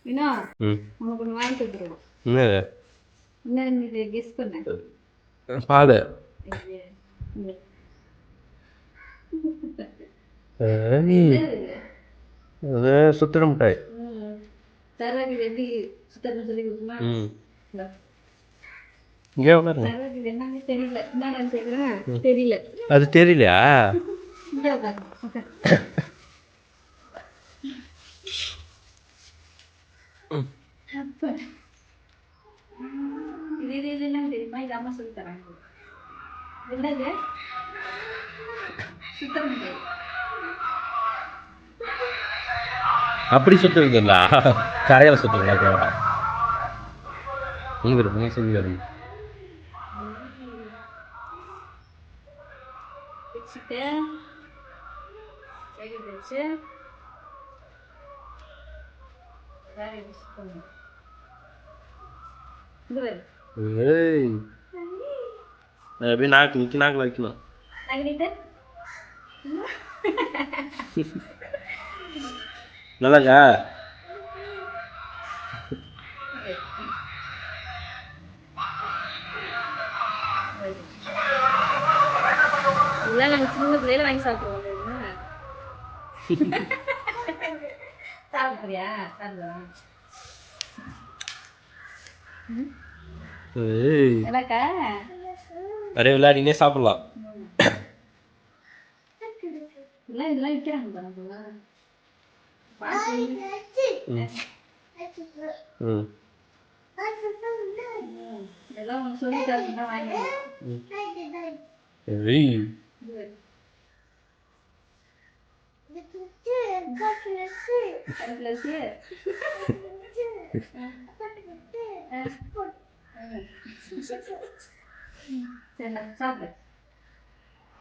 வினோ ம் உனக்கு ஒன்று வாங்கி கொடுத்துருவோம். என்னது என்னன்னு இது கெஸ் பண்ணு. பால் இது இது. அது சுத்திர மிட்டாய். தரகு எப்படி சுத்தம் சொல்லி கொடுக்குமா? ம் இங்கே உட்காருங்க. தரகு என்னன்னு தெரியல. என்னன்னு தெரியல தெரியல. அது தெரியலையா? இங்கே உட்காருங்க. அப்ப இது என்னன்னு தெரியுமா? இது அம்மா சொல்லி தராங்க. என்னது? சுத்தம் மிட்டாய். அப்படி சுற்றுறதுங்களா? கரையால் சுற்றுங்களா? உங்களுக்கு சொல்லி வருங்க. வச்சுட்டு சரி வச்சு வேற யூஸ் பண்ணுங்க. இது வேறு ஏய் அப்படியே நாக்கு நிற்க நாக்கில் வைக்கணும். நகரிட்டு நல்லாக்கா? இதெல்லாம் நாங்கள் சின்ன பிள்ளையில வாங்கி சாப்பிடுவோம். சாப்பிட்றியா? சாப்பிடுவோம். ஏய் எனக்கா நிறைய விளையாடினே சாப்பிடலாம். இதெல்லாம் விற்கிறாங்க பாருங்களா. ம் இதெல்லாம் ஒன்று சொல்லி தரணும்னா வாங்கி ஏய் சரி சாப்பிடு.